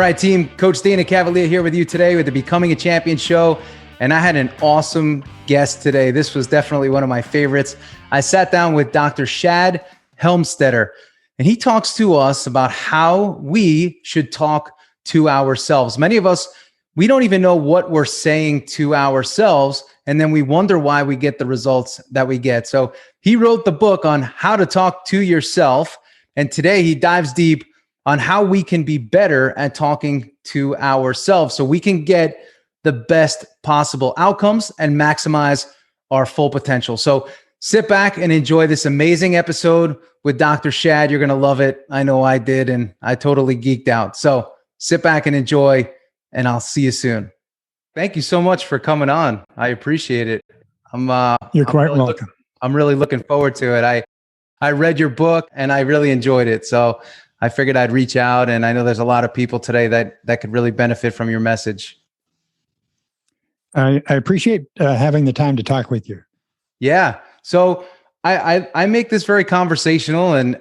right, team. Coach Dana Cavalea here with you today with the Becoming a Champion show. And I had an awesome guest today. This was definitely one of my favorites. I sat down with Dr. Shad Helmstetter, and he talks to us about how we should talk to ourselves. Many of us, we don't even know what we're saying to ourselves, and then we wonder why we get the results that we get. So he wrote the book on how to talk to yourself, and today he dives deep on how we can be better at talking to ourselves so we can get the best possible outcomes and maximize our full potential. So sit back and enjoy this amazing episode with Dr. Shad. You're going to love it. I know I did, and I totally geeked out. So sit back and enjoy, and I'll see you soon. Thank you so much for coming on. I appreciate it. You're quite welcome. I'm really looking forward to it. I read your book and I really enjoyed it. So I figured I'd reach out, and I know there's a lot of people today that could really benefit from your message. I appreciate having the time to talk with you. Yeah. So I make this very conversational, and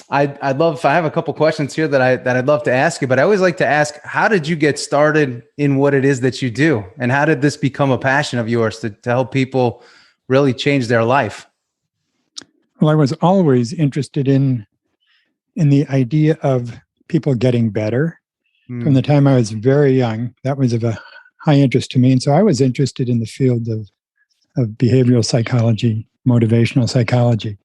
I'd love, I have a couple questions here that I'd love to ask you, but I always like to ask, how did you get started in what it is that you do? And how did this become a passion of yours to help people really change their life? Well, I was always interested in the idea of people getting better. From the time I was very young, that was of a high interest to me. And so I was interested in the field of behavioral psychology, motivational psychology.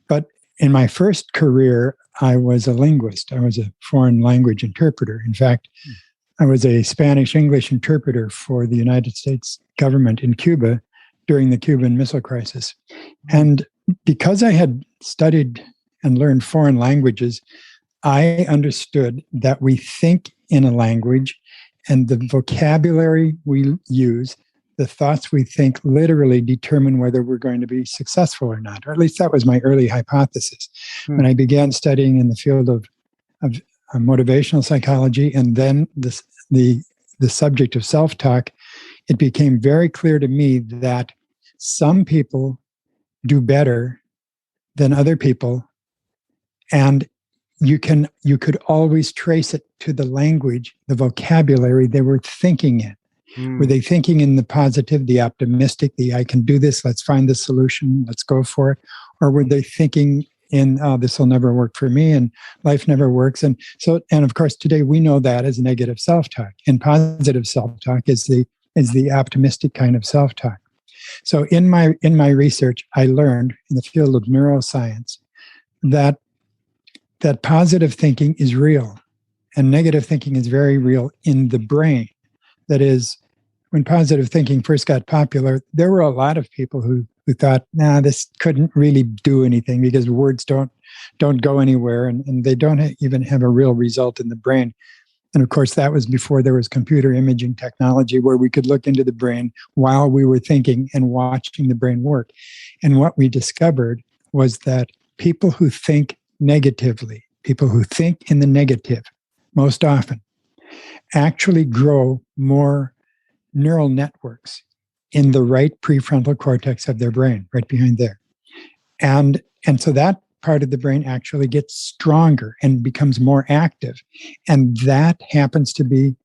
But in my first career, I was a linguist. I was a foreign language interpreter. In fact, I was a Spanish-English interpreter for the United States government in Cuba during the Cuban Missile Crisis. And because I had studied and learned foreign languages, I understood that we think in a language, and the vocabulary we use, the thoughts we think, literally determine whether we're going to be successful or not. Or at least that was my early hypothesis. When I began studying in the field of motivational psychology, and then the subject of self-talk, it became very clear to me that some people do better than other people, and you could always trace it to the language, the vocabulary they were thinking in. Were they thinking in the positive, the optimistic, the I can do this, let's find the solution, let's go for it? Or were they thinking in, oh, this will never work for me and life never works? And of course, today we know that as negative self-talk, and positive self-talk is the optimistic kind of self-talk. So in my research, I learned in the field of neuroscience that positive thinking is real and negative thinking is very real in the brain. That is, when positive thinking first got popular, there were a lot of people who thought, this couldn't really do anything because words don't go anywhere, and they don't even have a real result in the brain. And of course, that was before there was computer imaging technology where we could look into the brain while we were thinking and watching the brain work. And what we discovered was that people who think negatively, people who think in the negative most often, actually grow more neural networks in the right prefrontal cortex of their brain, right behind there. And so that part of the brain actually gets stronger and becomes more active. And that happens to be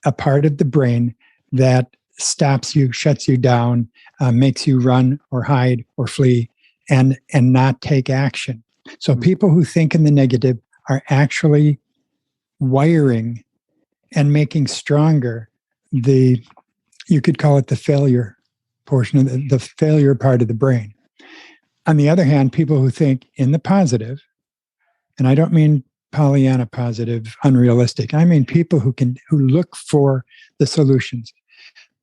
a part of the brain that stops you, shuts you down, makes you run or hide or flee and not take action. So people who think in the negative are actually wiring and making stronger you could call it the failure portion of the failure part of the brain. On the other hand, people who think in the positive, and I don't mean Pollyanna positive, unrealistic, I mean people who look for the solutions.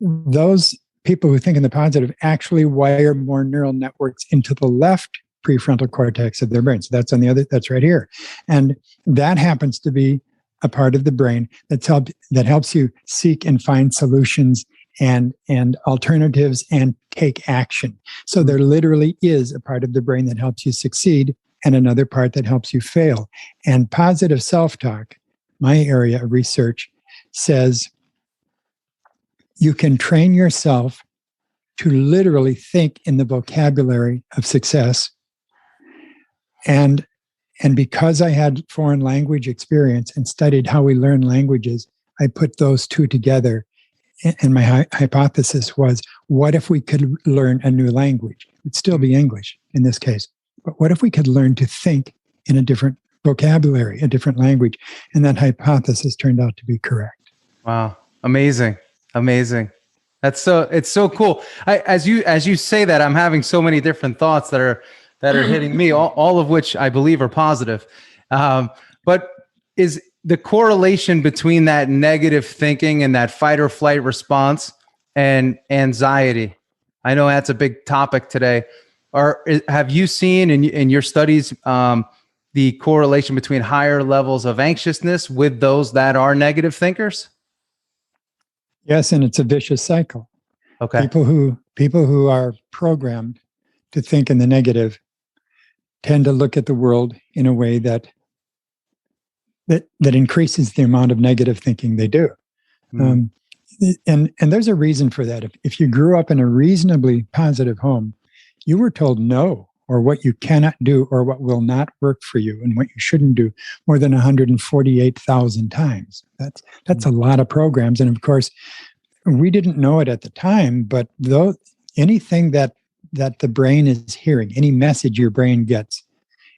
Those people who think in the positive actually wire more neural networks into the left prefrontal cortex of their brain. So that's right here. And that happens to be a part of the brain that helps you seek and find solutions and alternatives and take action. So there literally is a part of the brain that helps you succeed and another part that helps you fail. And positive self-talk, my area of research, says you can train yourself to literally think in the vocabulary of success. And And because I had foreign language experience and studied how we learn languages, I put those two together. And my hypothesis was, what if we could learn a new language? It'd still be English in this case. But what if we could learn to think in a different vocabulary, a different language? And that hypothesis turned out to be correct. Wow. Amazing. Amazing. It's so cool. As you say that, I'm having so many different thoughts that are hitting me, all of which I believe are positive. But is the correlation between that negative thinking and that fight or flight response and anxiety? I know that's a big topic today. Have you seen in your studies the correlation between higher levels of anxiousness with those that are negative thinkers? Yes, and it's a vicious cycle. Okay. People who are programmed to think in the negative tend to look at the world in a way that increases the amount of negative thinking they do. And there's a reason for that. If you grew up in a reasonably positive home, you were told no, or what you cannot do, or what will not work for you, and what you shouldn't do more than 148,000 times. That's a lot of programs. And of course, we didn't know it at the time, but anything that the brain is hearing, any message your brain gets,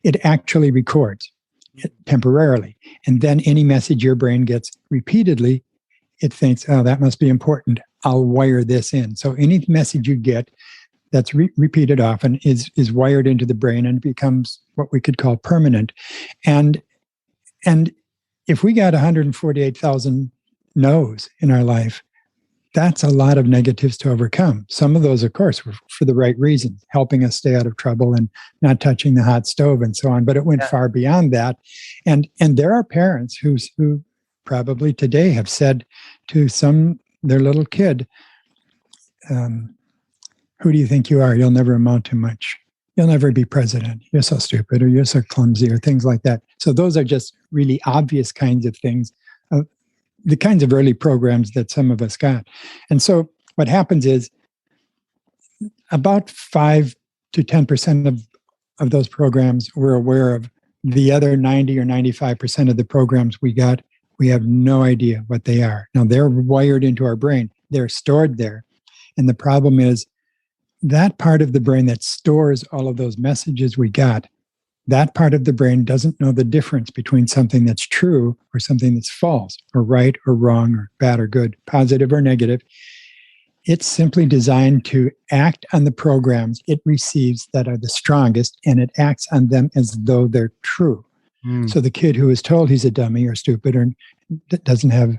it actually records it temporarily. And then any message your brain gets repeatedly, it thinks, oh, that must be important. I'll wire this in. So any message you get that's repeated often is wired into the brain and becomes what we could call permanent. And if we got 148,000 no's in our life, that's a lot of negatives to overcome. Some of those, of course, were for the right reasons, helping us stay out of trouble and not touching the hot stove and so on. But it went far beyond that. And there are parents who probably today have said to their little kid, who do you think you are? You'll never amount to much. You'll never be president. You're so stupid, or you're so clumsy, or things like that. So those are just really obvious kinds of things, the kinds of early programs that some of us got. And so what happens is about 5 to 10% of those programs we're aware of. The other 90 or 95% of the programs we got, we have no idea what they are. Now, they're wired into our brain. They're stored there. And the problem is that part of the brain that stores all of those messages we got, that part of the brain doesn't know the difference between something that's true or something that's false, or right or wrong, or bad or good, positive or negative. It's simply designed to act on the programs it receives that are the strongest, and it acts on them as though they're true. So the kid who is told he's a dummy or stupid or doesn't have,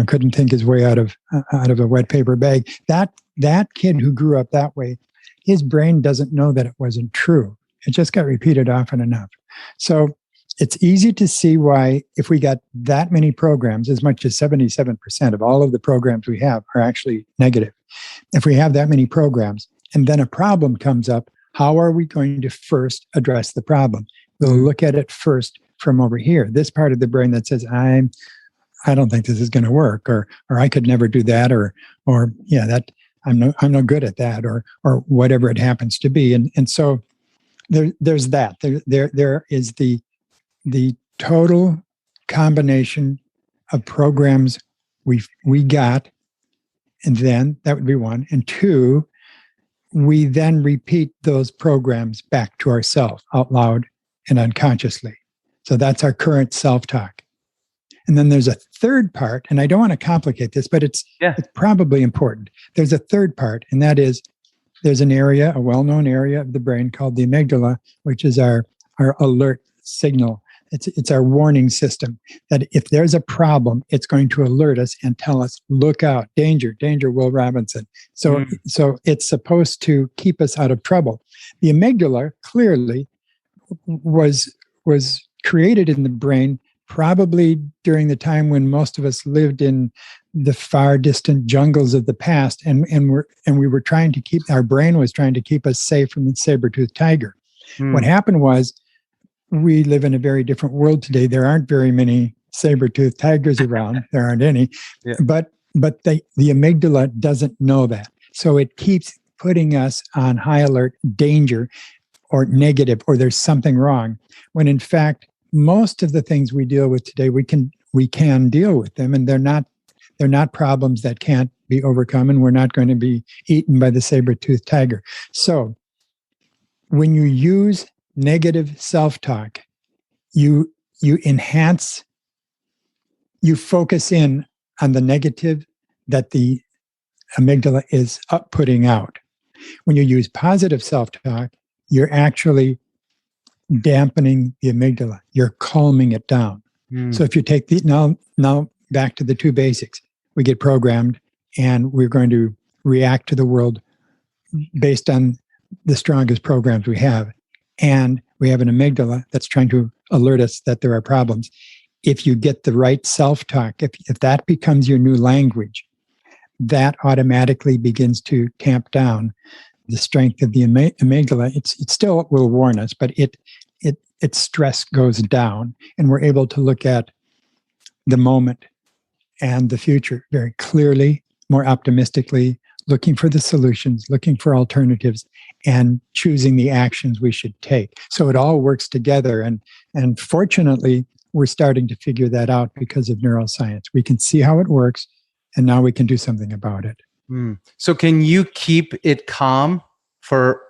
couldn't think his way out of a wet paper bag, that kid who grew up that way, his brain doesn't know that it wasn't true. It just got repeated often enough. So it's easy to see why, if we got that many programs, as much as 77% of all of the programs we have are actually negative. If we have that many programs and then a problem comes up, how are we going to first address the problem? We'll look at it first from over here, this part of the brain that says, I don't think this is going to work, or I could never do that, or that I'm no good at that, or whatever it happens to be. And so there's that. There is the total combination of programs we got, and then that would be one. And two, we then repeat those programs back to ourselves out loud and unconsciously. So that's our current self-talk. And then there's a third part, and I don't want to complicate this, but it's probably important. There's a third part, and that is there's an area, a well-known area of the brain called the amygdala, which is our alert signal. It's our warning system that if there's a problem, it's going to alert us and tell us, look out, danger, Will Robinson. So it's supposed to keep us out of trouble. The amygdala clearly was created in the brain probably during the time when most of us lived in the far distant jungles of the past, and we were trying to keep, our brain was trying to keep us safe from the saber-toothed tiger. What happened was, we live in a very different world today. There aren't very many saber-toothed tigers around. There aren't any. Yeah. But the amygdala doesn't know that. So it keeps putting us on high alert, danger. or negative, or there's something wrong, when in fact most of the things we deal with today, we can deal with them, and they're not problems that can't be overcome, and we're not going to be eaten by the saber-toothed tiger. So when you use negative self-talk, you enhance, you focus in on the negative that the amygdala is putting out. When you use positive self-talk, you're actually dampening the amygdala. You're calming it down. So if you take now back to the two basics, we get programmed and we're going to react to the world based on the strongest programs we have. And we have an amygdala that's trying to alert us that there are problems. If you get the right self-talk, if that becomes your new language, that automatically begins to tamp down the strength of the amygdala. It still will warn us, but its stress goes down, and we're able to look at the moment and the future very clearly, more optimistically, looking for the solutions, looking for alternatives, and choosing the actions we should take. So it all works together. And fortunately, we're starting to figure that out because of neuroscience. We can see how it works, and now we can do something about it. So can you keep it calm for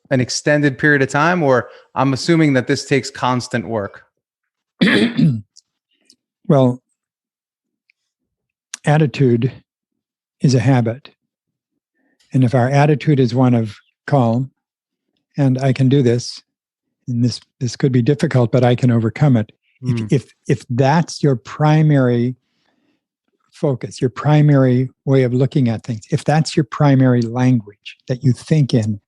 an extended period of time? Or I'm assuming that this takes constant work. Well, attitude is a habit. And if our attitude is one of calm, and I can do this, and this could be difficult, but I can overcome it. If that's your primary focus, your primary way of looking at things, if that's your primary language that you think in,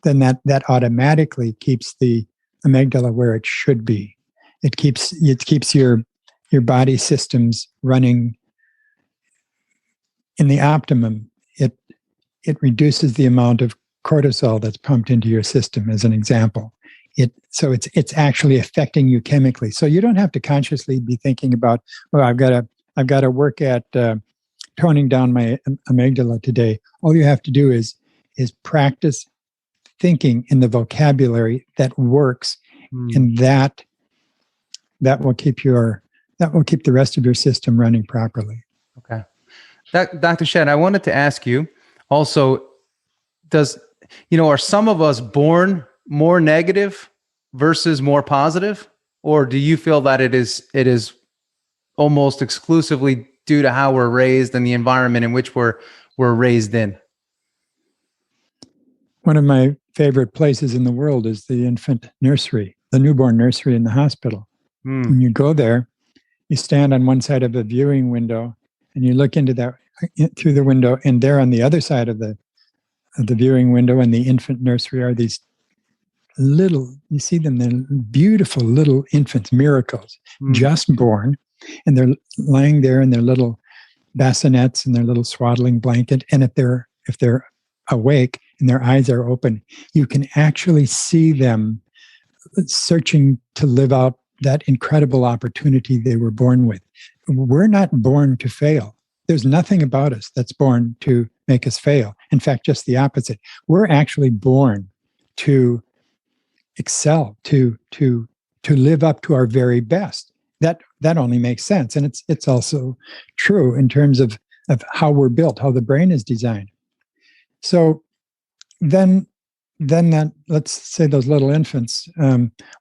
then that automatically keeps the amygdala where it should be. It keeps your body systems running in the optimum. It reduces the amount of cortisol that's pumped into your system, as an example. So it's actually affecting you chemically. So you don't have to consciously be thinking about, well, I've got to work at toning down my amygdala today. All you have to do is practice thinking in the vocabulary that works, and that will keep the rest of your system running properly. Okay. Dr. Shad, I wanted to ask you also, are some of us born more negative versus more positive? Or do you feel that it is almost exclusively due to how we're raised and the environment in which we're raised in? One of my favorite places in the world is the infant nursery, the newborn nursery in the hospital. When you go there, you stand on one side of a viewing window and you look through the window, and there on the other side of the viewing window in the infant nursery are these little, you see them, they're beautiful little infants, miracles, just born, and they're lying there in their little bassinets and their little swaddling blanket. And if they're awake and their eyes are open, you can actually see them searching to live out that incredible opportunity they were born with. We're not born to fail. There's nothing about us that's born to make us fail. In fact, just the opposite. We're actually born to excel, to live up to our very best. That only makes sense. And it's also true in terms of how we're built, how the brain is designed. So then that, let's say those little infants,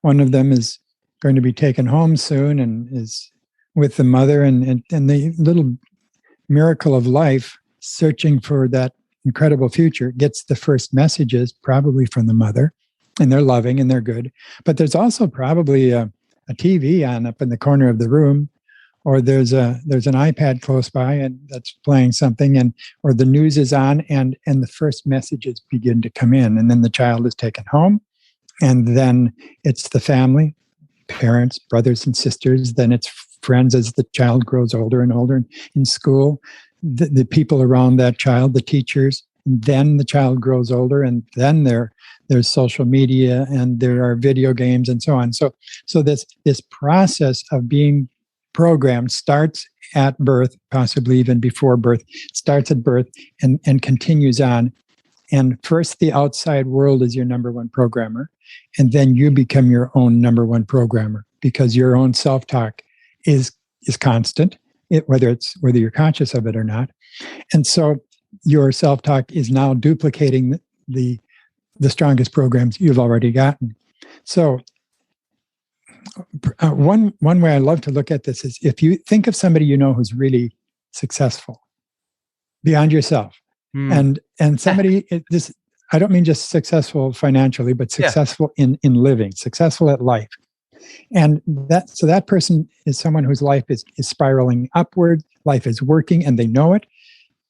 one of them is going to be taken home soon and is with the mother, and the little miracle of life, searching for that incredible future, gets the first messages probably from the mother, and they're loving and they're good. But there's also probably a TV on up in the corner of the room, or there's an iPad close by and that's playing something, or the news is on, and the first messages begin to come in, and then the child is taken home, and then it's the family, parents, brothers and sisters, then it's friends as the child grows older and older in school, the people around that child, the teachers, and then the child grows older, and then there's social media, and there are video games and so on. So this process of being programmed starts at birth, possibly even before birth, starts at birth and continues on. And first, the outside world is your number one programmer. And then you become your own number one programmer, because your own self-talk is constant, whether you're conscious of it or not. And so your self-talk is now duplicating the strongest programs you've already gotten. So one way I love to look at this is, if you think of somebody you know who's really successful beyond yourself, and somebody, I don't mean just successful financially, but successful in living, successful at life. And that person is someone whose life is spiraling upward, life is working, and they know it,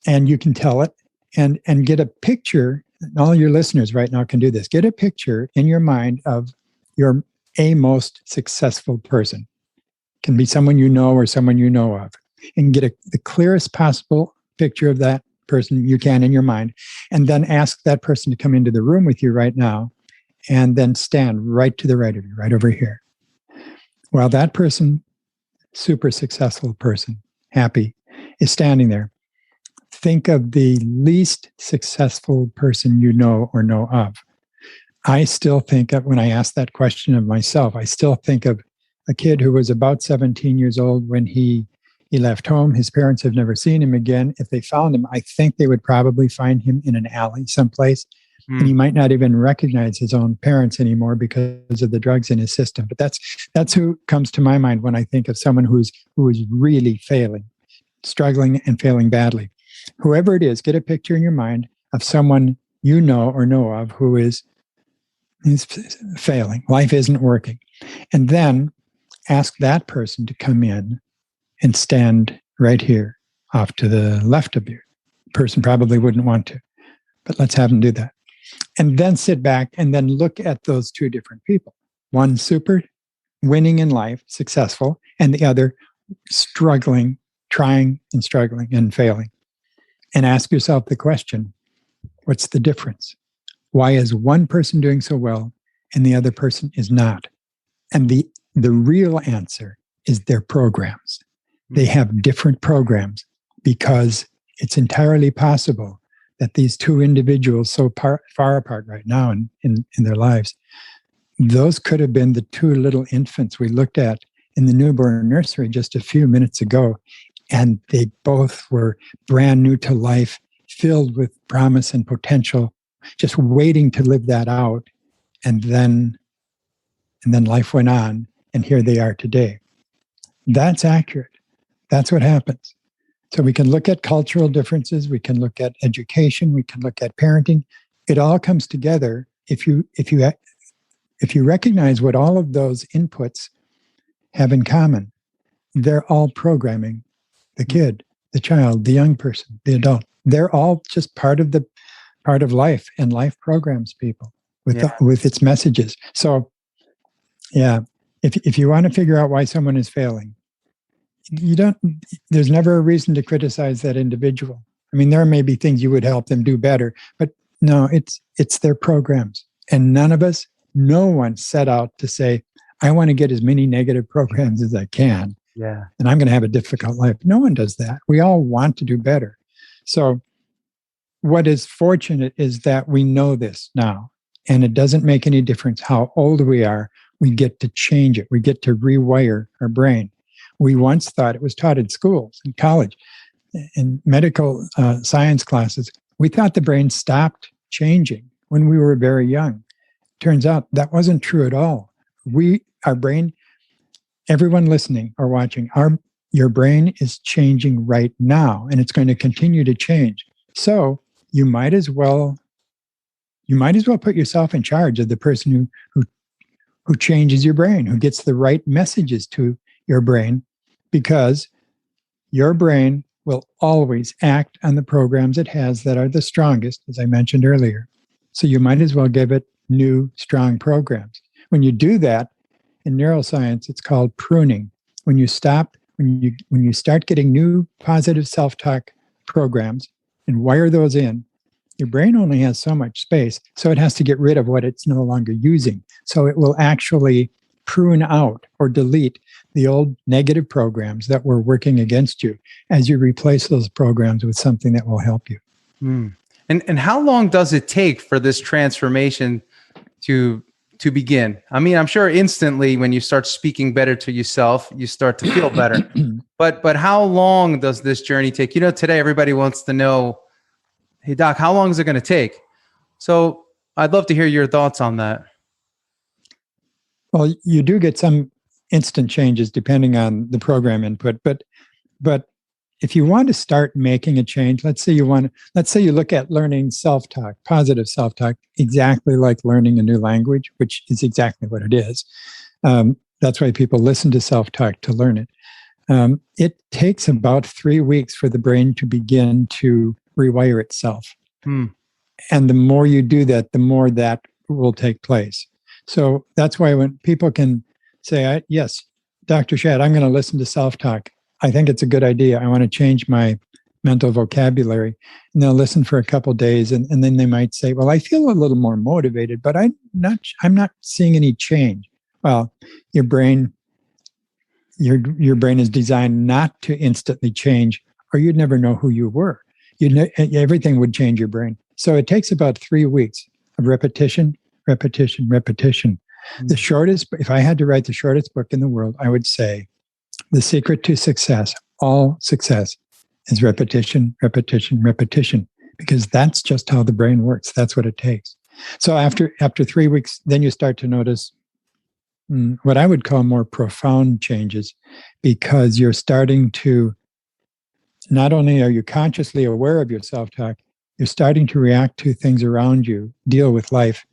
and you can tell it, and get a picture. All your listeners right now can do this. Get a picture in your mind of a most successful person. It can be someone you know or someone you know of, and get the clearest possible picture of that person you can in your mind, and then ask that person to come into the room with you right now, and then stand right to the right of you, right over here. While that person, super successful person, happy, is standing there, think of the least successful person you know or know of. I still think of, when I ask that question of myself, I still think of a kid who was about 17 years old when he left home. His parents have never seen him again. If they found him, I think they would probably find him in an alley someplace. And he might not even recognize his own parents anymore because of the drugs in his system. But that's who comes to my mind when I think of someone who is really failing, struggling and failing badly. Whoever it is, get a picture in your mind of someone you know or know of who is failing. Life isn't working. And then ask that person to come in and stand right here off to the left of you. The person probably wouldn't want to, but let's have them do that. And then sit back and then look at those two different people. One super winning in life, successful, and the other struggling, trying and struggling and failing. And ask yourself the question, what's the difference? Why is one person doing so well and the other person is not? And the real answer is their programs. They have different programs, because it's entirely possible that these two individuals so far apart right now in their lives, those could have been the two little infants we looked at in the newborn nursery just a few minutes ago. And they both were brand new to life, filled with promise and potential, just waiting to live that out. And then life went on, and here they are today. That's accurate. That's what happens. So we can look at cultural differences, we can look at education, we can look at parenting. It all comes together if you recognize what all of those inputs have in common. They're all programming the kid, the child, the young person, the adult. They're all just part of life, and life programs people with its messages. So, yeah, if you want to figure out why someone is failing, there's never a reason to criticize that individual. I mean, there may be things you would help them do better, but no, it's their programs. And no one set out to say, I want to get as many negative programs as I can. Yeah. And I'm going to have a difficult life. No one does that. We all want to do better. So what is fortunate is that we know this now, and it doesn't make any difference how old we are. We get to change it. We get to rewire our brain. We once thought it was taught in schools, in college, in medical science classes. We thought the brain stopped changing when we were very young. Turns out that wasn't true at all. Our brain, everyone listening or watching, your brain is changing right now, and it's going to continue to change. So you might as well put yourself in charge of the person who changes your brain, who gets the right messages to your brain, because your brain will always act on the programs it has that are the strongest, as I mentioned earlier. So you might as well give it new, strong programs. When you do that, in neuroscience, it's called pruning. When you start getting new positive self-talk programs and wire those in, your brain only has so much space, so it has to get rid of what it's no longer using. So it will actually prune out or delete the old negative programs that were working against you as you replace those programs with something that will help you. And how long does it take for this transformation to begin? I mean, I'm sure instantly when you start speaking better to yourself, you start to feel better. But how long does this journey take? You know, today everybody wants to know, hey doc, how long is it going to take? So I'd love to hear your thoughts on that. Well, you do get some instant changes depending on the program input, but if you want to start making a change, let's say you look at learning self-talk, positive self-talk, exactly like learning a new language, which is exactly what it is. That's why people listen to self-talk to learn it. It takes about 3 weeks for the brain to begin to rewire itself. And the more you do that, the more that will take place. So that's why when people can say, yes, Dr. Shad, I'm going to listen to self-talk. I think it's a good idea. I want to change my mental vocabulary. And they'll listen for a couple of days, and then they might say, well, I feel a little more motivated, but I'm not seeing any change. Well, your brain is designed not to instantly change, or you'd never know who you were. Everything would change your brain. So it takes about 3 weeks of repetition. The shortest, if I had to write the shortest book in the world, I would say the secret to success, all success, is repetition, because that's just how the brain works. That's what it takes. So after 3 weeks, then you start to notice what I would call more profound changes, because you're starting to, not only are you consciously aware of your self-talk, you're starting to react to things around you, deal with life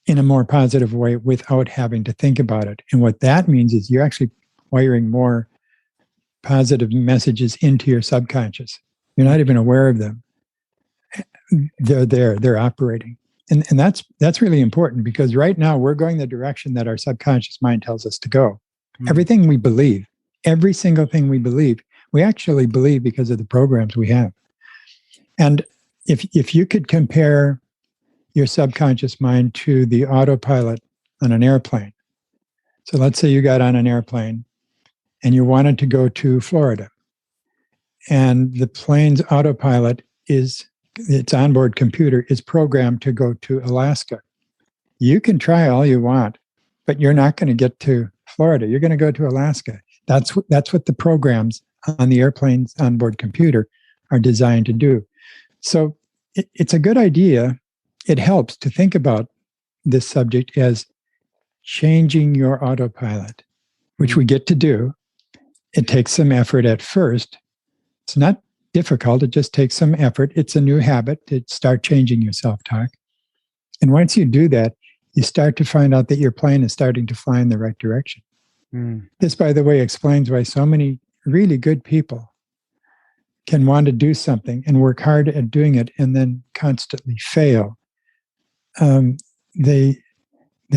in a more positive way without having to think about it. And what that means is you're actually wiring more positive messages into your subconscious. You're not even aware of them. They're there, they're operating. And that's really important, because right now we're going the direction that our subconscious mind tells us to go. Everything we believe, every single thing we believe, we actually believe because of the programs we have. And if you could compare your subconscious mind to the autopilot on an airplane. So let's say you got on an airplane and you wanted to go to Florida, and the plane's autopilot its onboard computer is programmed to go to Alaska. You can try all you want, but you're not going to get to Florida. You're going to go to Alaska. That's what the programs on the airplane's onboard computer are designed to do. So it's a good idea. It helps to think about this subject as changing your autopilot, which we get to do. It takes some effort at first. It's not difficult. It just takes some effort. It's a new habit to start changing your self-talk. And once you do that, you start to find out that your plane is starting to fly in the right direction. This, by the way, explains why so many really good people can want to do something and work hard at doing it and then constantly fail. They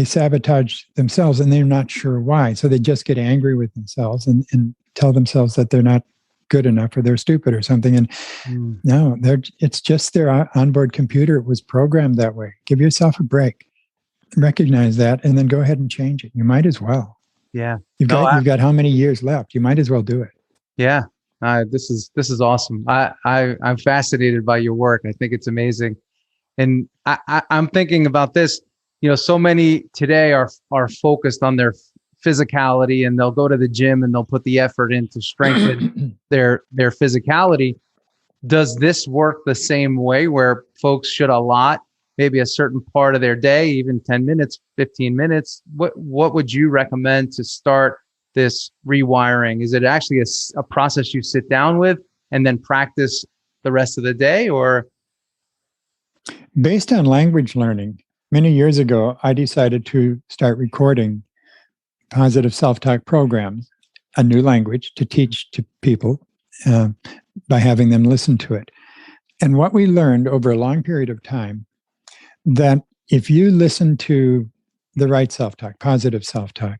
sabotage themselves, and they're not sure why. So they just get angry with themselves and tell themselves that they're not good enough or they're stupid or something. And no, it's just their onboard computer was programmed that way. Give yourself a break, recognize that, and then go ahead and change it. You might as well. Yeah. You've got how many years left? You might as well do it. Yeah. This is awesome. I'm fascinated by your work. I think it's amazing. And I'm thinking about this, you know, so many today are focused on their physicality, and they'll go to the gym and they'll put the effort in to strengthen their physicality. Does this work the same way, where folks should allot maybe a certain part of their day, even 10 minutes, 15 minutes? What would you recommend to start this rewiring? Is it actually a process you sit down with and then practice the rest of the day, or? Based on language learning, many years ago, I decided to start recording positive self-talk programs, a new language, to teach to people by having them listen to it. And what we learned over a long period of time, that if you listen to the right self-talk, positive self-talk,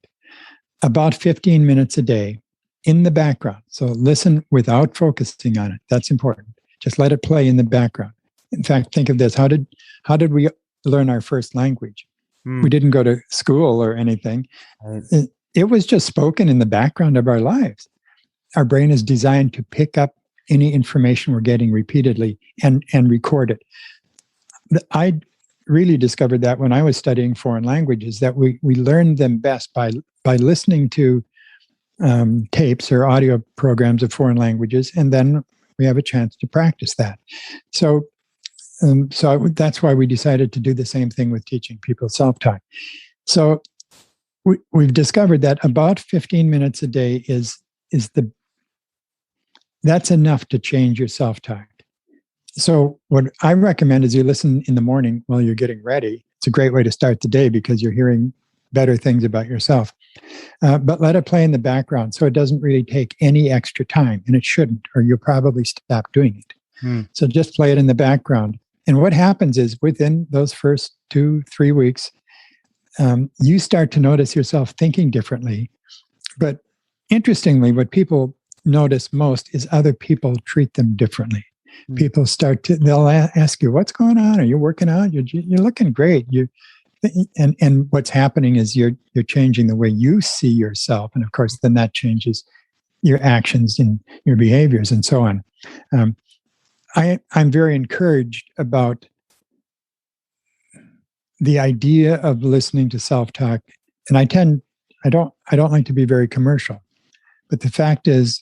about 15 minutes a day in the background. So listen without focusing on it. That's important. Just let it play in the background. In fact, think of this. How did we learn our first language? We didn't go to school or anything. It was just spoken in the background of our lives. Our brain is designed to pick up any information we're getting repeatedly and record it. I really discovered that when I was studying foreign languages, that we learned them best by listening to tapes or audio programs of foreign languages, and then we have a chance to practice that. So that's why we decided to do the same thing with teaching people self-talk. So we've discovered that about 15 minutes a day that's enough to change your self-talk. So what I recommend is you listen in the morning while you're getting ready. It's a great way to start the day because you're hearing better things about yourself. But let it play in the background so it doesn't really take any extra time, and it shouldn't, or you'll probably stop doing it. So just play it in the background. And what happens is within those first 2-3 weeks, you start to notice yourself thinking differently. But interestingly, what people notice most is other people treat them differently. People they'll ask you, what's going on? Are you working out? You're looking great. And what's happening is you're changing the way you see yourself. And of course, then that changes your actions and your behaviors and so on. I'm very encouraged about the idea of listening to self-talk. And I don't like to be very commercial, but the fact is,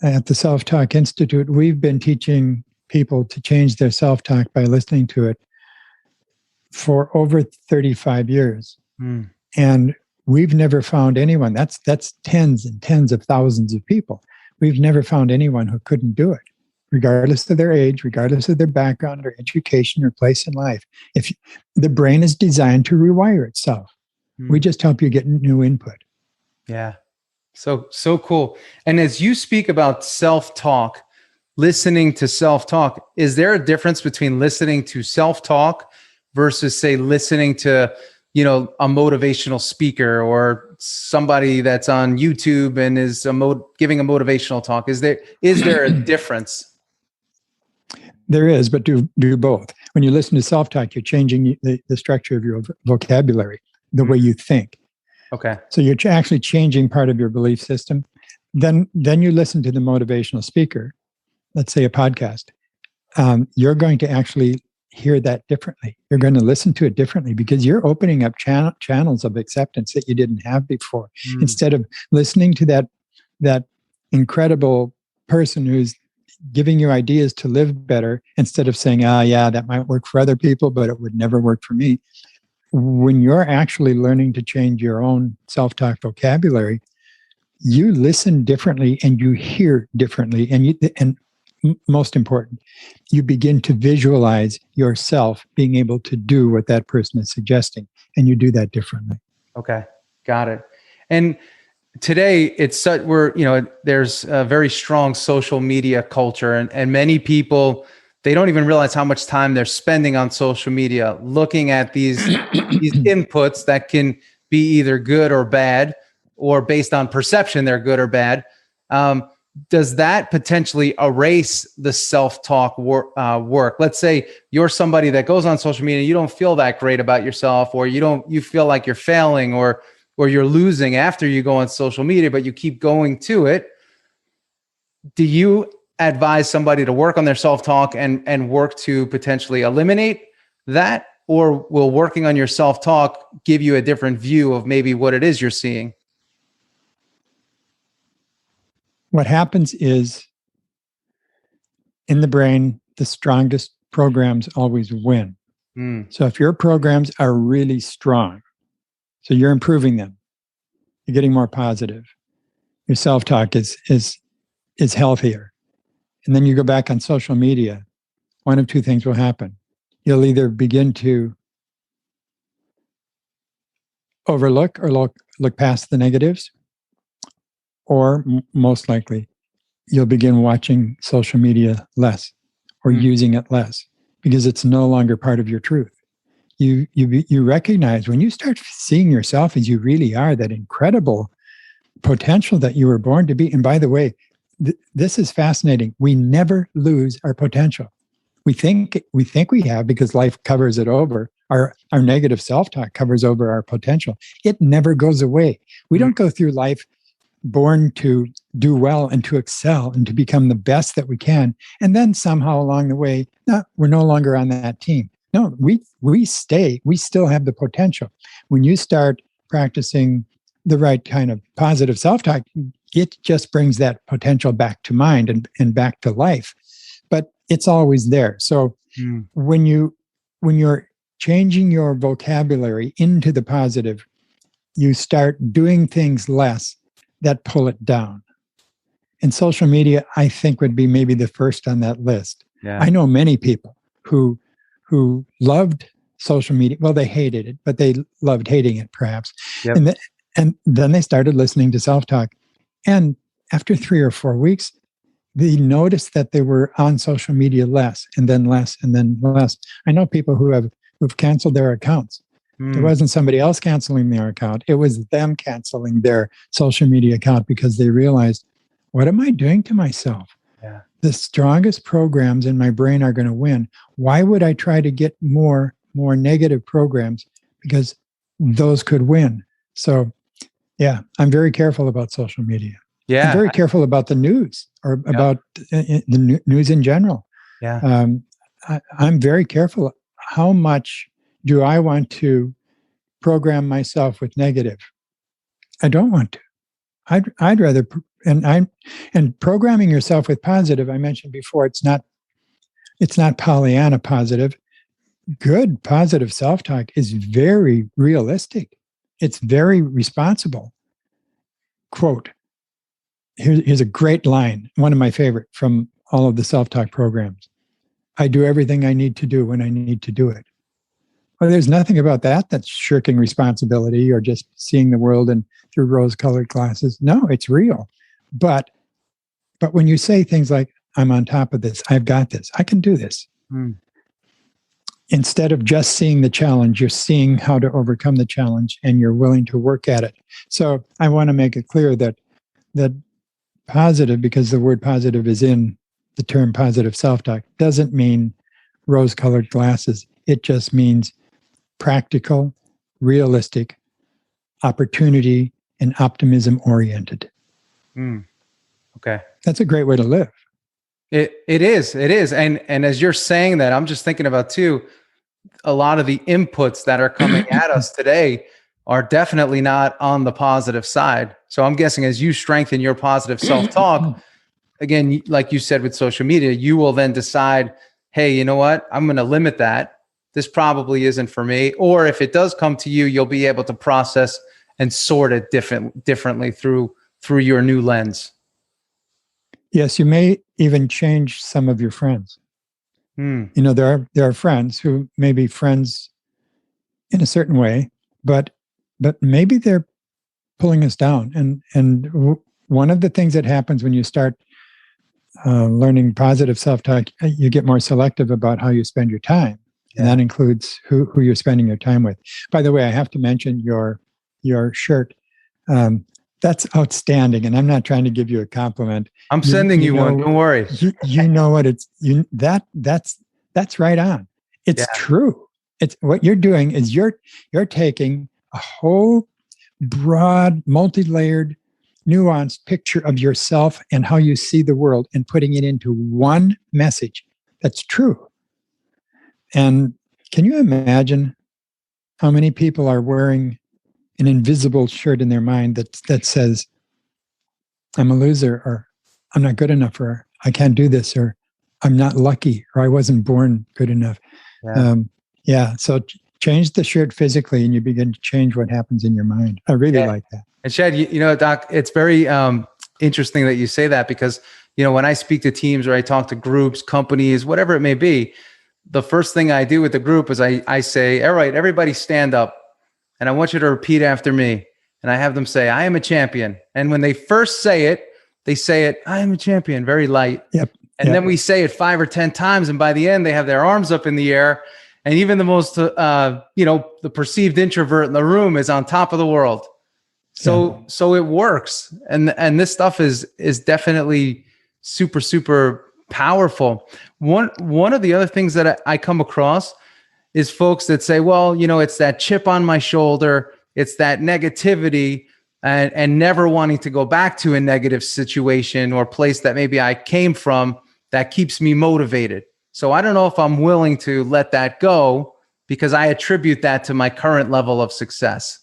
at the SelfTalk Institute, we've been teaching people to change their self-talk by listening to it for over 35 years. And we've never found anyone, that's tens and tens of thousands of people. We've never found anyone who couldn't do it, regardless of their age, regardless of their background or education or place in life. If the brain is designed to rewire itself, we just help you get new input. Yeah. So cool. And as you speak about self-talk, listening to self-talk, is there a difference between listening to self-talk versus, say, listening to, a motivational speaker or somebody that's on YouTube and is giving a motivational talk? Is there a difference? There is, but do both. When you listen to self-talk, you're changing the structure of your vocabulary, the way you think. Okay. So you're actually changing part of your belief system. Then you listen to the motivational speaker, let's say a podcast. You're going to actually hear that differently. You're going to listen to it differently because you're opening up channels of acceptance that you didn't have before. Instead of listening to that incredible person who's giving you ideas to live better, instead of saying, yeah, that might work for other people, but it would never work for me. When you're actually learning to change your own self-talk vocabulary, you listen differently and you hear differently. And most important, you begin to visualize yourself being able to do what that person is suggesting. And you do that differently. Okay. Got it. And today there's a very strong social media culture and many people, they don't even realize how much time they're spending on social media, looking at these inputs that can be either good or bad, or based on perception, they're good or bad. Does that potentially erase the self-talk work? Let's say you're somebody that goes on social media, you don't feel that great about yourself, or you feel like you're failing or you're losing after you go on social media, but you keep going to it. Do you advise somebody to work on their self-talk and work to potentially eliminate that? Or will working on your self-talk give you a different view of maybe what it is you're seeing? What happens is, in the brain, the strongest programs always win. So if your programs are really strong, so you're improving them, you're getting more positive, your self-talk is healthier. And then you go back on social media, one of two things will happen. You'll either begin to overlook or look past the negatives, or most likely, you'll begin watching social media less or using it less because it's no longer part of your truth. You recognize when you start seeing yourself as you really are, that incredible potential that you were born to be. And by the way, this is fascinating. We never lose our potential. We think we have because life covers it over. Our negative self-talk covers over our potential. It never goes away. We don't go through life born to do well and to excel and to become the best that we can. And then somehow along the way, no, we're no longer on that team. No, we stay. We still have the potential. When you start practicing the right kind of positive self-talk, it just brings that potential back to mind and back to life. But it's always there. So when you're changing your vocabulary into the positive, you start doing things less that pull it down. And social media, I think, would be maybe the first on that list. Yeah. I know many people who loved social media. Well, they hated it, but they loved hating it, perhaps. Yep. And then they started listening to self-talk. And after 3 or 4 weeks, they noticed that they were on social media less and then less and then less. I know people who've canceled their accounts. It wasn't somebody else canceling their account. It was them canceling their social media account because they realized, what am I doing to myself? Yeah. The strongest programs in my brain are going to win. Why would I try to get more negative programs? Because those could win. So, yeah, I'm very careful about social media. Yeah. I'm very careful about the news or about the news in general. Yeah. I'm very careful. How much do I want to program myself with negative? I don't want to. I'd rather, and programming yourself with positive. I mentioned before, it's not Pollyanna positive. Good positive self-talk is very realistic. It's very responsible. Quote, here's a great line, one of my favorite from all of the self-talk programs. I do everything I need to do when I need to do it. Well, there's nothing about that that's shirking responsibility or just seeing the world through rose-colored glasses. No, it's real. But when you say things like, I'm on top of this, I've got this, I can do this. Instead of just seeing the challenge, you're seeing how to overcome the challenge and you're willing to work at it. So I want to make it clear that positive, because the word positive is in the term positive self-talk, doesn't mean rose-colored glasses. It just means practical, realistic, opportunity, and optimism-oriented. Okay. That's a great way to live. It is. And as you're saying that, I'm just thinking about too, a lot of the inputs that are coming at us today are definitely not on the positive side. So I'm guessing as you strengthen your positive self-talk, again, like you said with social media, you will then decide, hey, you know what? I'm going to limit that. This probably isn't for me. Or if it does come to you, you'll be able to process and sort it differently through your new lens. Yes, you may even change some of your friends. You know, there are friends who may be friends in a certain way, but maybe they're pulling us down. And one of the things that happens when you start learning positive self-talk, you get more selective about how you spend your time. And that includes who you're spending your time with. By the way, I have to mention your shirt. That's outstanding. And I'm not trying to give you a compliment. I'm sending you one. Don't worry. You know what that's right on. It's true. It's what you're doing is you're taking a whole broad, multi-layered, nuanced picture of yourself and how you see the world and putting it into one message that's true. And can you imagine how many people are wearing an invisible shirt in their mind that says, I'm a loser, or I'm not good enough, or I can't do this, or I'm not lucky, or I wasn't born good enough. So change the shirt physically and you begin to change what happens in your mind. I really like that. And Shad, you know, Doc, it's very interesting that you say that because, you know, when I speak to teams or I talk to groups, companies, whatever it may be, the first thing I do with the group is I say, all right, everybody stand up. And I want you to repeat after me. And I have them say, I am a champion. And when they first say it, they say it, I am a champion, very light. And then we say it 5 or 10 times. And by the end, they have their arms up in the air. And even the most, the perceived introvert in the room is on top of the world. So it works. And this stuff is definitely super, super powerful. One of the other things that I come across is folks that say, well, you know, it's that chip on my shoulder. It's that negativity. and never wanting to go back to a negative situation or place that maybe I came from that keeps me motivated. So I don't know if I'm willing to let that go because I attribute that to my current level of success.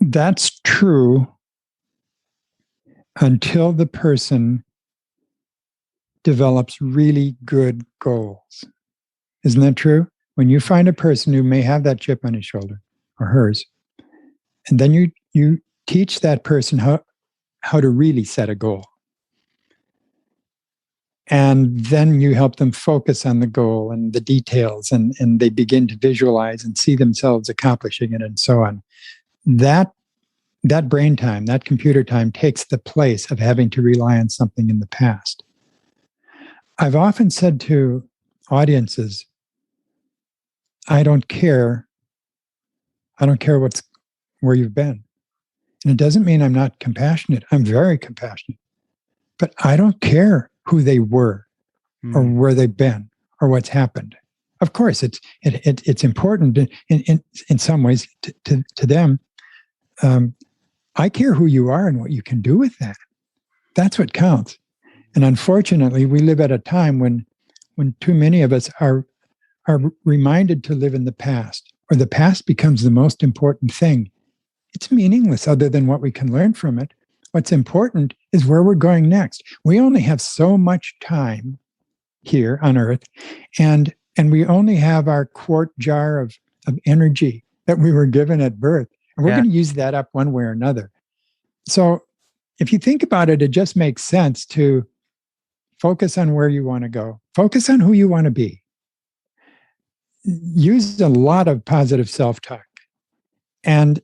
That's true until the person develops really good goals. Isn't that true? When you find a person who may have that chip on his shoulder or hers, and then you teach that person how to really set a goal. And then you help them focus on the goal and the details, and they begin to visualize and see themselves accomplishing it and so on. That brain time, that computer time takes the place of having to rely on something in the past. I've often said to audiences, I don't care where you've been. And it doesn't mean I'm not compassionate. I'm very compassionate. But I don't care who they were or where they've been or what's happened. Of course, it's important in some ways to them. I care who you are and what you can do with that. That's what counts. And unfortunately, we live at a time when too many of us are reminded to live in the past, or the past becomes the most important thing. It's meaningless other than what we can learn from it. What's important is where we're going next. We only have so much time here on Earth, and we only have our quart jar of energy that we were given at birth. And we're going to use that up one way or another. So if you think about it, it just makes sense to focus on where you want to go. Focus on who you want to be. Use a lot of positive self-talk and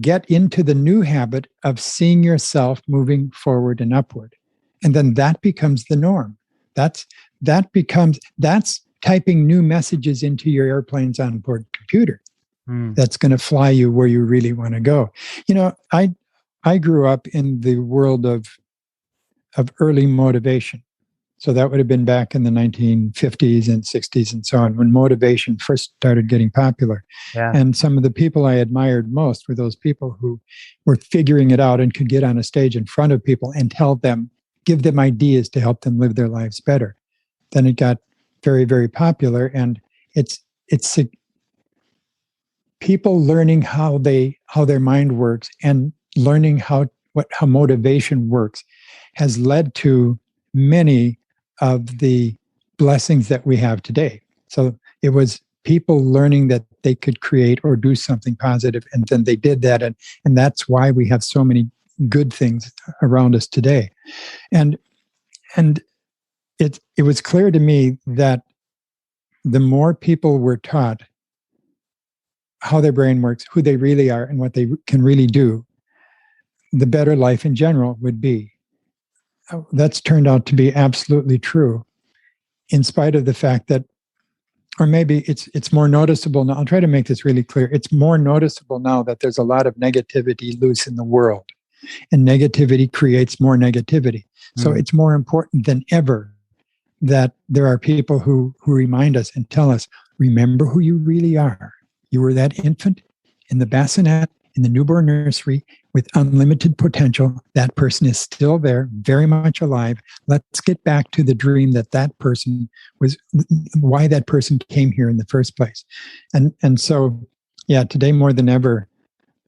get into the new habit of seeing yourself moving forward and upward. And then that becomes the norm. That's typing new messages into your airplane's onboard computer. That's going to fly you where you really want to go. You know, I grew up in the world of early motivation. So that would have been back in the 1950s and 60s and so on, when motivation first started getting popular. Yeah. And some of the people I admired most were those people who were figuring it out and could get on a stage in front of people and give them ideas to help them live their lives better. Then it got very, very popular, and it's people learning how their mind works and learning how motivation works has led to many of the blessings that we have today. So it was people learning that they could create or do something positive, and then they did that, and that's why we have so many good things around us today. And it was clear to me that the more people were taught how their brain works, who they really are, and what they can really do, the better life in general would be. That's turned out to be absolutely true, in spite of the fact that, or maybe it's more noticeable now. I'll try to make this really clear. It's more noticeable now that there's a lot of negativity loose in the world, and negativity creates more negativity. So it's more important than ever that there are people who remind us and tell us, remember who you really are. You were that infant in the bassinet, in the newborn nursery, with unlimited potential. That person is still there, very much alive. Let's get back to the dream that person was, why that person came here in the first place. And so, yeah, today more than ever,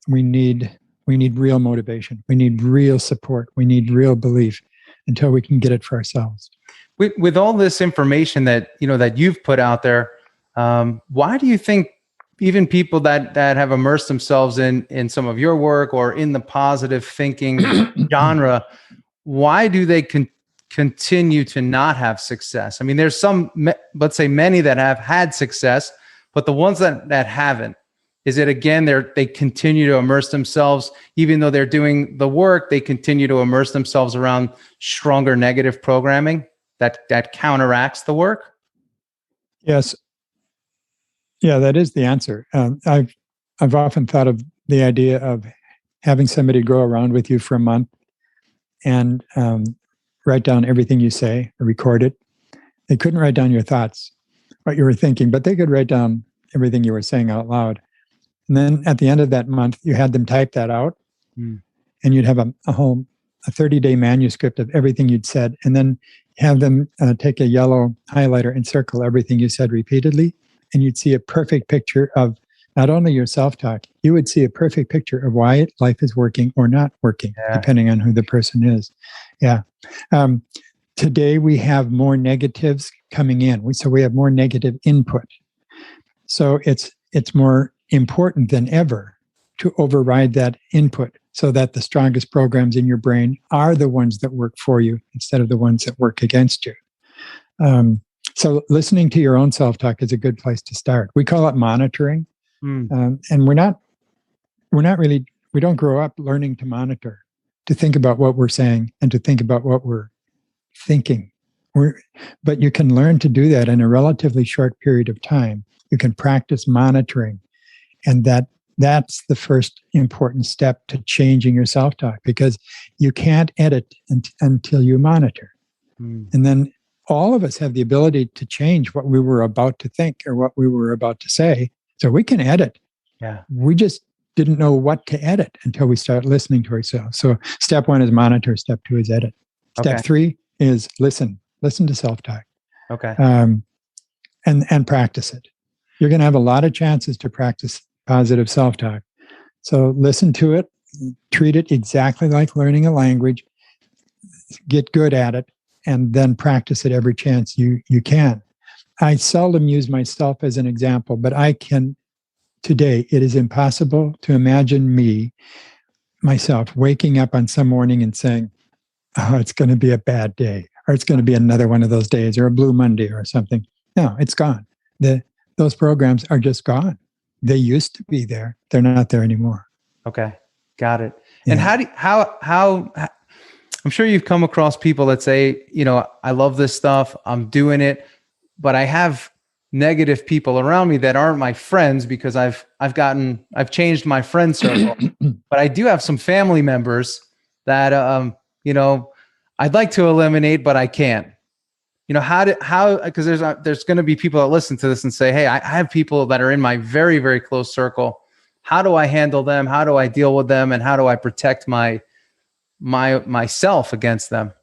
we need real motivation. We need real support. We need real belief until we can get it for ourselves. With all this information that you've put out there, why do you think even people that have immersed themselves in some of your work or in the positive thinking genre, why do they continue to not have success? I mean, there's some, let's say many that have had success, but the ones that haven't, is it again, they continue to immerse themselves, even though they're doing the work, they continue to immerse themselves around stronger negative programming that counteracts the work? Yes. Yeah, that is the answer. I've often thought of the idea of having somebody go around with you for a month and write down everything you say or record it. They couldn't write down your thoughts, what you were thinking, but they could write down everything you were saying out loud. And then at the end of that month, you had them type that out, and you'd have a 30-day manuscript of everything you'd said, and then have them take a yellow highlighter and circle everything you said repeatedly, and you'd see a perfect picture of not only your self-talk, you would see a perfect picture of why life is working or not working, depending on who the person is. Yeah. Today, we have more negatives coming in. So we have more negative input. So it's more important than ever to override that input so that the strongest programs in your brain are the ones that work for you instead of the ones that work against you. So listening to your own self-talk is a good place to start. We call it monitoring. And we don't grow up learning to monitor, to think about what we're saying and to think about what we're thinking. But you can learn to do that in a relatively short period of time. You can practice monitoring. And that's the first important step to changing your self-talk, because you can't edit until you monitor. And then all of us have the ability to change what we were about to think or what we were about to say. So we can edit. Yeah. We just didn't know what to edit until we start listening to ourselves. So step 1 is monitor. Step 2 is edit. Step 3 is listen. Listen to self-talk. Okay. And practice it. You're going to have a lot of chances to practice positive self-talk. So listen to it. Treat it exactly like learning a language. Get good at it. And then practice it every chance you can. I seldom use myself as an example, but I can today. It is impossible to imagine myself, waking up on some morning and saying, oh, it's going to be a bad day, or it's going to be another one of those days, or a blue Monday or something. No, it's gone. Those programs are just gone. They used to be there. They're not there anymore. Okay. Got it. Yeah. And how I'm sure you've come across people that say, I love this stuff, I'm doing it, but I have negative people around me that aren't my friends because I've changed my friend circle. But I do have some family members that I'd like to eliminate, but I can't. Because there's going to be people that listen to this and say, hey, I have people that are in my very, very close circle. How do I handle them? How do I deal with them? And how do I protect myself against them?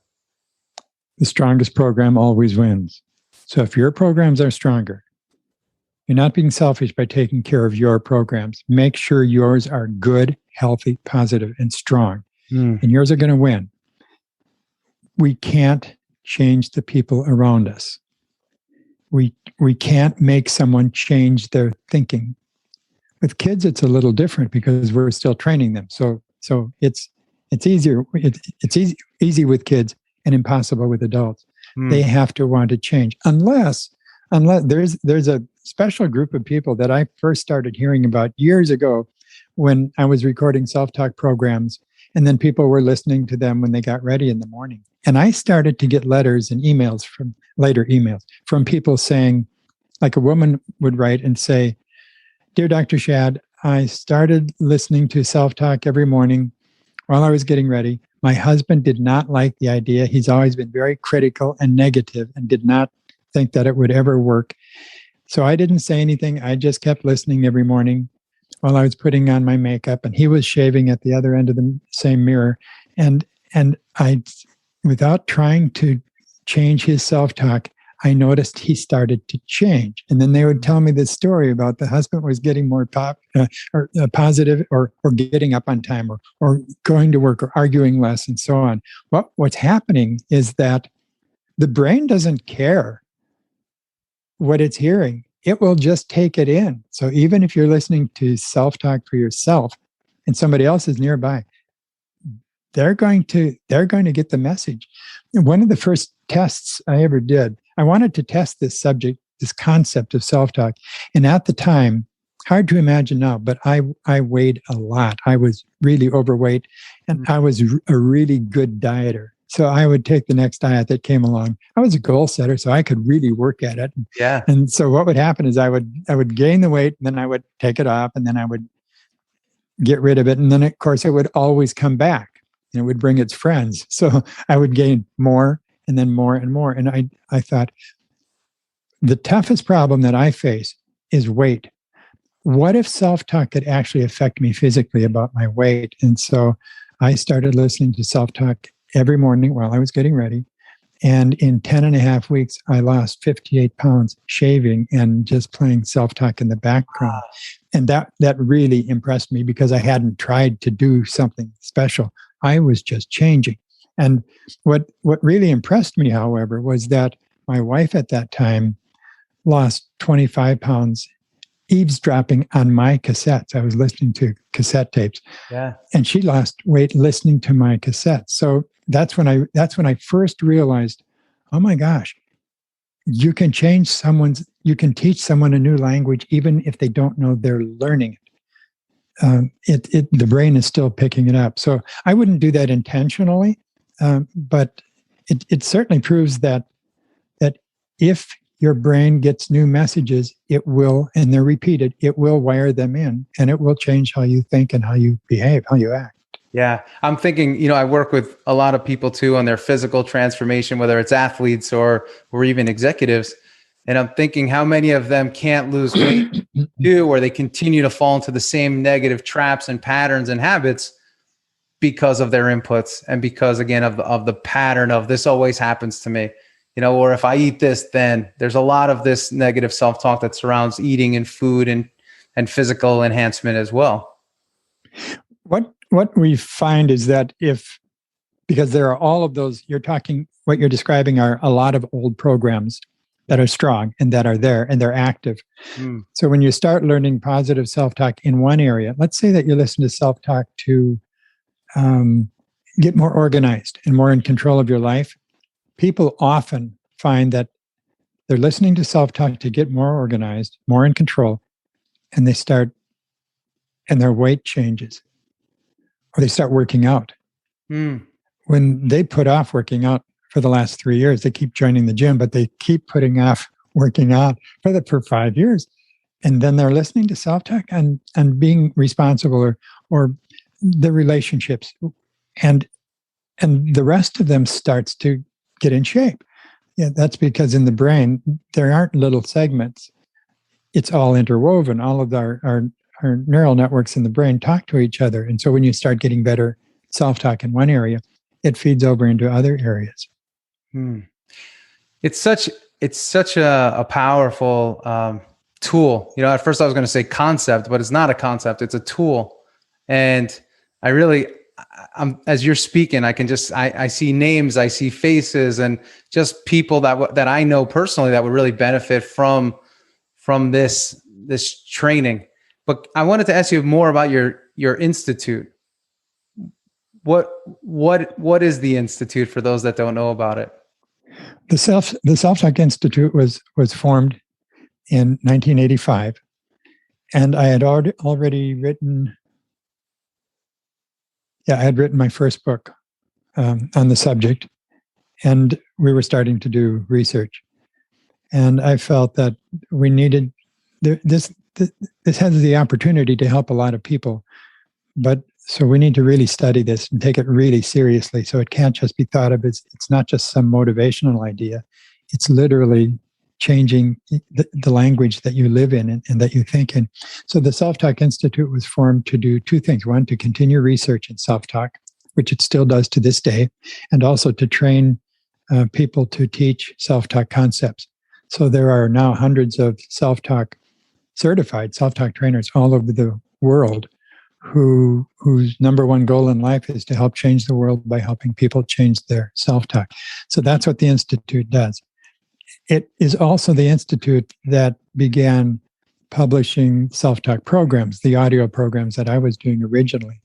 The strongest program always wins. So if your programs are stronger, you're not being selfish by taking care of your programs. Make sure yours are good, healthy, positive, and strong. And yours are going to win. We can't change the people around us. We can't make someone change their thinking. With kids, it's a little different because we're still training them. So it's easier. It's easy with kids and impossible with adults. They have to want to change, unless there's a special group of people that I first started hearing about years ago when I was recording self-talk programs, and then people were listening to them when they got ready in the morning. And I started to get letters and emails from people saying, like a woman would write and say, "Dear Dr. Shad, I started listening to self-talk every morning while I was getting ready. My husband did not like the idea. He's always been very critical and negative and did not think that it would ever work. So I didn't say anything. I just kept listening every morning while I was putting on my makeup, and he was shaving at the other end of the same mirror. And I, without trying to change his self-talk, I noticed he started to change. And then they would tell me this story about the husband was getting more positive or getting up on time or going to work or arguing less and so on. What's happening is that the brain doesn't care what it's hearing. It will just take it in. So even if you're listening to self-talk for yourself and somebody else is nearby, they're going to get the message. And one of the first tests I ever did, I wanted to test this subject, this concept of self-talk. And at the time, hard to imagine now, but I weighed a lot. I was really overweight, and I was a really good dieter. So I would take the next diet that came along. I was a goal setter, so I could really work at it. Yeah. And so what would happen is I would gain the weight, and then I would take it off, and then I would get rid of it. And then, of course, it would always come back. And it would bring its friends. So I would gain more and then more and more. And I thought, the toughest problem that I face is weight. what if self-talk could actually affect me physically about my weight? And so I started listening to self-talk every morning while I was getting ready. And in 10 and a half weeks, I lost 58 pounds shaving and just playing self-talk in the background. And that really impressed me because I hadn't tried to do something special. I was just changing. And what really impressed me, however, was that my wife at that time lost 25 pounds eavesdropping on my cassettes. I was listening to cassette tapes. Yeah. And she lost weight listening to my cassettes. So that's when I first realized, oh my gosh, you can teach someone a new language even if they don't know they're learning it. The brain is still picking it up. So I wouldn't do that intentionally, but it certainly proves that if your brain gets new messages, it will, and they're repeated, it will wire them in, and it will change how you think and how you behave, how you act. Yeah. I'm thinking, I work with a lot of people too on their physical transformation, whether it's athletes or even executives. And I'm thinking how many of them can't lose weight too, or they continue to fall into the same negative traps and patterns and habits because of their inputs and because, again, of the pattern of this always happens to me. Or if I eat this, then there's a lot of this negative self-talk that surrounds eating and food and physical enhancement as well. What we find is that because there are all of those, what you're describing are a lot of old programs that are strong and that are there and they're active. So when you start learning positive self-talk in one area, let's say that you listen to self-talk to get more organized and more in control of your life, people often find that they're listening to self-talk to get more organized, more in control, and their weight changes, or they start working out. When they put off working out for the last 3 years, they keep joining the gym, but they keep putting off working out for 5 years. And then they're listening to self-talk and being responsible or the relationships. And the rest of them starts to get in shape. Yeah, that's because in the brain, there aren't little segments. It's all interwoven. All of our neural networks in the brain talk to each other. And so when you start getting better self-talk in one area, it feeds over into other areas. It's such a powerful tool. At first I was going to say concept, but it's not a concept. It's a tool. And as you're speaking, I see names, I see faces, and just people that I know personally that would really benefit from this training. But I wanted to ask you more about your institute. What is the institute for those that don't know about it? The SelfTalk Institute was formed in 1985, and I had already written. Yeah, I had written my first book on the subject, and we were starting to do research. And I felt that we needed this has the opportunity to help a lot of people, but so we need to really study this and take it really seriously. So it can't just be thought of as, it's not just some motivational idea. It's literally changing the language that you live in and that you think in. So the SelfTalk Institute was formed to do two things. One, to continue research in self-talk, which it still does to this day, and also to train people to teach self-talk concepts. So there are now hundreds of certified self-talk trainers all over the world whose number one goal in life is to help change the world by helping people change their self-talk. So that's what the Institute does. It is also the Institute that began publishing self-talk programs, the audio programs that I was doing originally.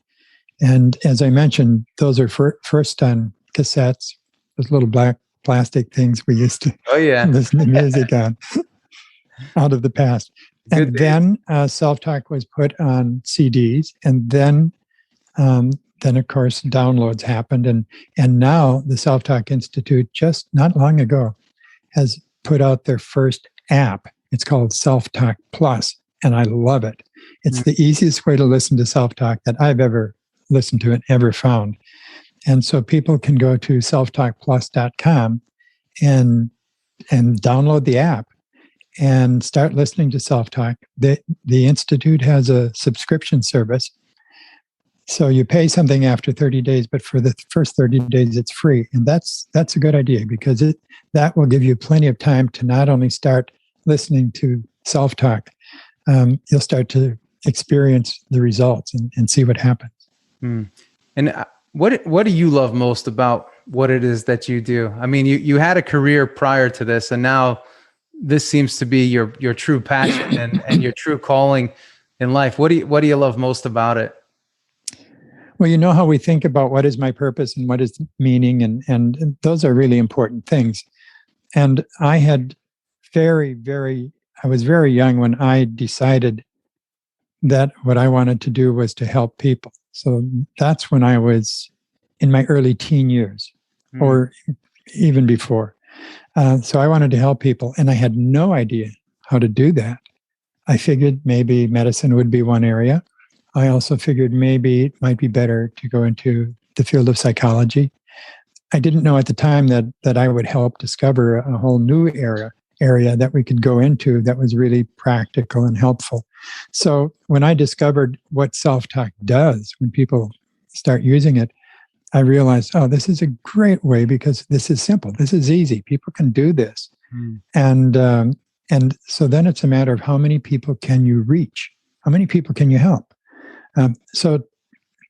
And as I mentioned, those are first on cassettes, those little black plastic things we used to listen to music on out of the past. And then self-talk was put on CDs, and then of course downloads happened, and now the SelfTalk Institute just not long ago has put out their first app. It's called SelfTalk Plus, and I love it. It's the easiest way to listen to self-talk that I've ever listened to and ever found. And so people can go to selftalkplus.com and download the app. and start listening to self-talk. The Institute has a subscription service. So you pay something after 30 days, but for the first 30 days, it's free. And that's a good idea, because that will give you plenty of time to not only start listening to self-talk, you'll start to experience the results and see what happens. And what do you love most about what it is that you do? I mean, you had a career prior to this, and now this seems to be your true passion and your true calling in life. What do you love most about it? Well, you know how we think about what is my purpose and what is meaning, and those are really important things. And I had I was very young when I decided that what I wanted to do was to help people. So that's when I was in my early teen years, or even before. So I wanted to help people, and I had no idea how to do that. I figured maybe medicine would be one area. I also figured maybe it might be better to go into the field of psychology. I didn't know at the time that I would help discover a whole new area that we could go into that was really practical and helpful. So when I discovered what self-talk does, when people start using it, I realized, oh, this is a great way, because this is simple. This is easy. People can do this. And so then it's a matter of how many people can you reach? How many people can you help? So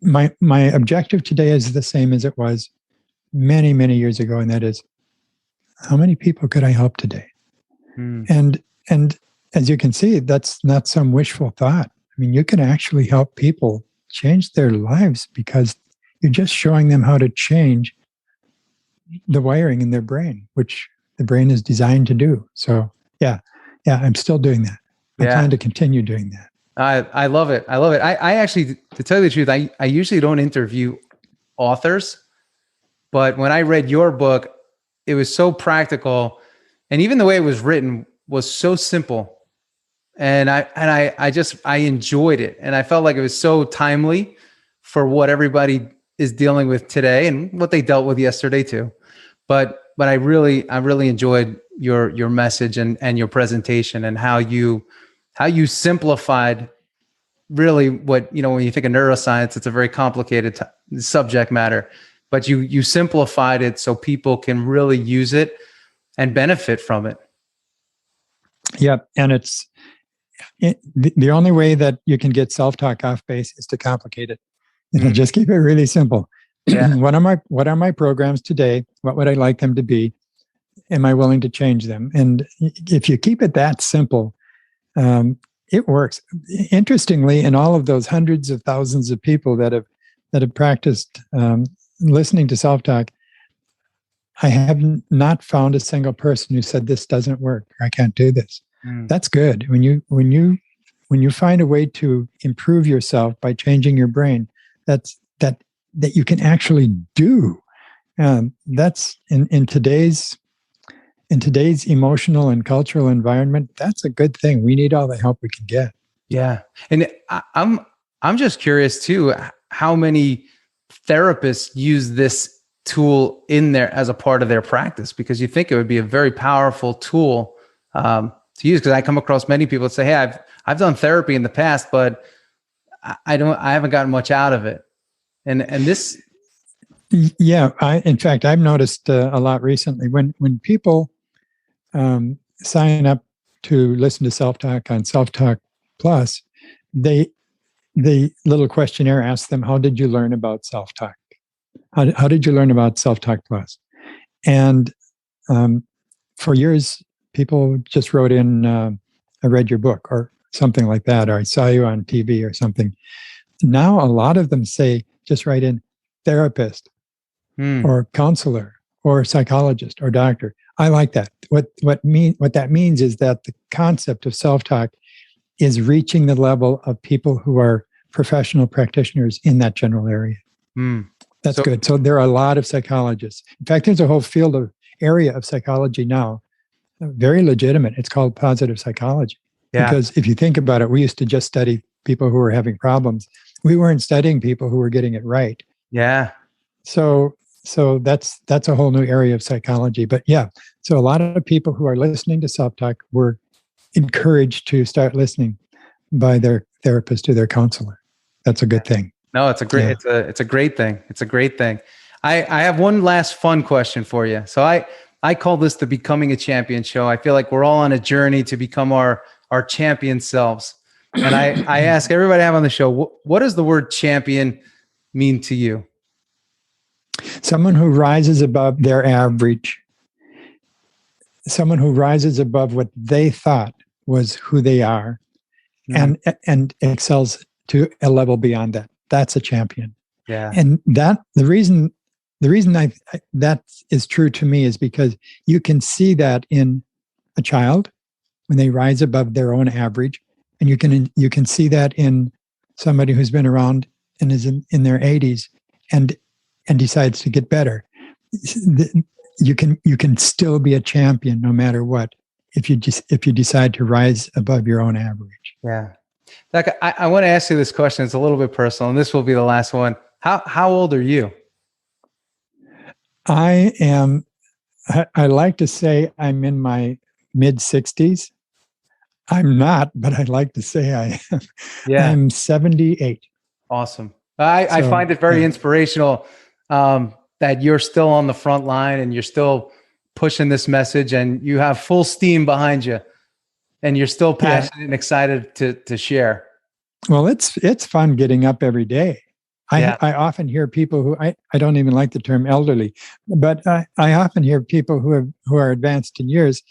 my objective today is the same as it was many, many years ago, and that is, how many people could I help today? And as you can see, that's not some wishful thought. I mean, you can actually help people change their lives because you're just showing them how to change the wiring in their brain, which the brain is designed to do. So yeah, I'm still doing that. I plan to continue doing that. I love it. I actually, to tell you the truth, I usually don't interview authors, but when I read your book, it was so practical, and even the way it was written was so simple. And I enjoyed it, and I felt like it was so timely for what everybody is dealing with today and what they dealt with yesterday too. But I really enjoyed your message and your presentation, and how you simplified really what, when you think of neuroscience, it's a very complicated subject matter, but you simplified it so people can really use it and benefit from it. Yep. And the only way that you can get self-talk off base is to complicate it. Just keep it really simple. Yeah. What are my programs today? What would I like them to be? Am I willing to change them? And if you keep it that simple, it works. Interestingly, in all of those hundreds of thousands of people that have practiced listening to self-talk, I have not found a single person who said this doesn't work, or I can't do this. That's good. When you find a way to improve yourself by changing your brain, that you can actually do. That's in today's emotional and cultural environment, that's a good thing. We need all the help we can get. Yeah. And I'm just curious too, how many therapists use this tool in there as a part of their practice, because you think it would be a very powerful tool to use. Because I come across many people that say, hey, I've done therapy in the past, but I haven't gotten much out of it. And this. Yeah. In fact, I've noticed a lot recently when people sign up to listen to self-talk on SelfTalk Plus, the little questionnaire asks them, how did you learn about self-talk? How did you learn about SelfTalk Plus? And for years, people just wrote in, I read your book, or something like that, or I saw you on TV or something. Now, a lot of them just write in therapist, or counselor, or psychologist, or doctor. I like that. What that means is that the concept of self-talk is reaching the level of people who are professional practitioners in that general area. That's good. So there are a lot of psychologists. In fact, there's a whole area of psychology now, very legitimate. It's called positive psychology. Yeah. Because if you think about it, we used to just study people who were having problems. We weren't studying people who were getting it right. Yeah. So that's a whole new area of psychology. But yeah, so a lot of people who are listening to self-talk were encouraged to start listening by their therapist or their counselor. That's a good thing. No, it's a great, it's a great thing. It's a great thing. I have one last fun question for you. So I call this the Becoming a Champion show. I feel like we're all on a journey to become our champion selves. And I ask everybody I have on the show, what does the word champion mean to you? Someone who rises above their average. Someone who rises above what they thought was who they are, and excels to a level beyond that. That's a champion. Yeah. And that the reason that is true to me is because you can see that in a child when they rise above their own average, and you can see that in somebody who's been around and is in their 80s and decides to get better. You can still be a champion no matter what if you decide to rise above your own average. Yeah. Doc, I want to ask you this question. It's a little bit personal, and this will be the last one. How old are you? I like to say I'm in my mid-60s. I'm not, but I'd like to say I am. Yeah. I'm 78. Awesome. I find it very inspirational that you're still on the front line and you're still pushing this message and you have full steam behind you and you're still passionate and excited to share. Well, it's fun getting up every day. I often hear people who I don't even like the term elderly, but I often hear people who are advanced in years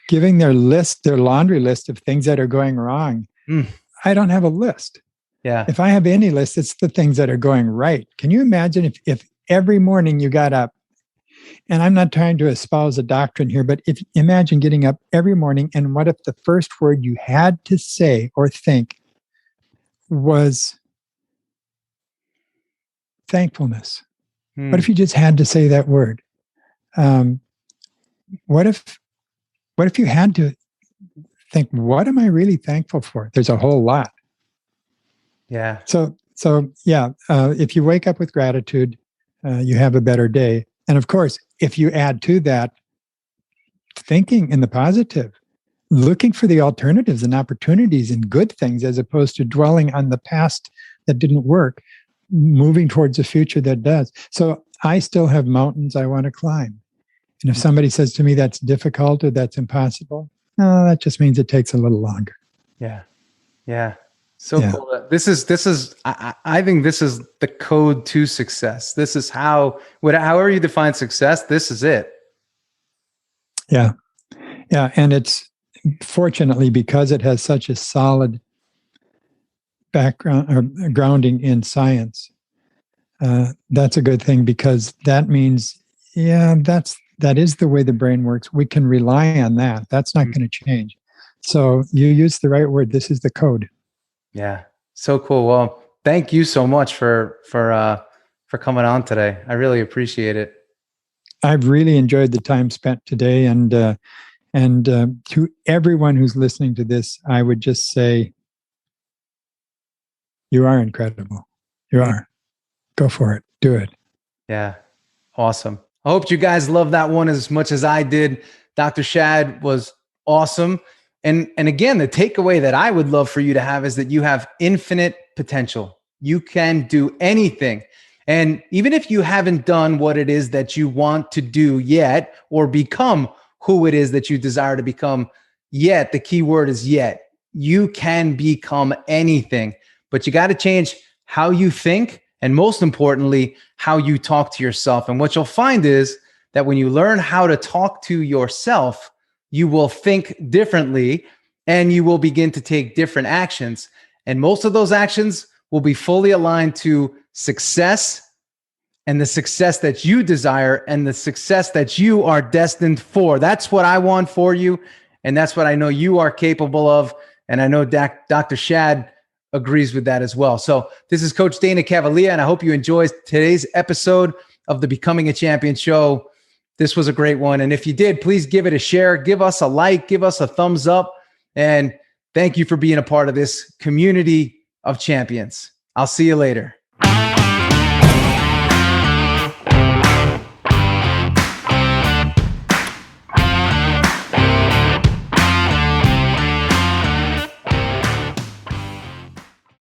giving their laundry list of things that are going wrong. I don't have a list. Yeah. If I have any list, it's the things that are going right. Can you imagine if every morning you got up, and I'm not trying to espouse a doctrine here, but imagine getting up every morning, and what if the first word you had to say or think was thankfulness? What if you just had to say that word? What if you had to think, what am I really thankful for? There's a whole lot. Yeah. So if you wake up with gratitude, you have a better day. And of course, if you add to that thinking in the positive, looking for the alternatives and opportunities and good things, as opposed to dwelling on the past that didn't work, moving towards a future that does. So I still have mountains I want to climb. And if somebody says to me that's difficult or that's impossible, that just means it takes a little longer. Yeah. Yeah. So cool. This is, I think this is the code to success. This is however you define success, this is it. Yeah. Yeah. And it's fortunately, because it has such a solid background or grounding in science, that's a good thing, because that means, that is the way the brain works. We can rely on that. That's not going to change. So you use the right word. This is the code. Yeah. So cool. Well, thank you so much for coming on today. I really appreciate it. I've really enjoyed the time spent today, and to everyone who's listening to this, I would just say, you are incredible. You are. Go for it. Do it. Yeah. Awesome. I hope you guys love that one as much as I did. Dr. Shad was awesome. And again, the takeaway that I would love for you to have is that you have infinite potential. You can do anything. And even if you haven't done what it is that you want to do yet, or become who it is that you desire to become yet, the key word is yet. You can become anything, but you got to change how you think, and most importantly, how you talk to yourself. And what you'll find is that when you learn how to talk to yourself, you will think differently and you will begin to take different actions. And most of those actions will be fully aligned to success, and the success that you desire, and the success that you are destined for. That's what I want for you. And that's what I know you are capable of. And I know Dr. Shad agrees with that as well. So this is Coach Dana Cavalea, and I hope you enjoyed today's episode of the Becoming a Champion show. This was a great one. And if you did, please give it a share, give us a like, give us a thumbs up. And thank you for being a part of this community of champions. I'll see you later.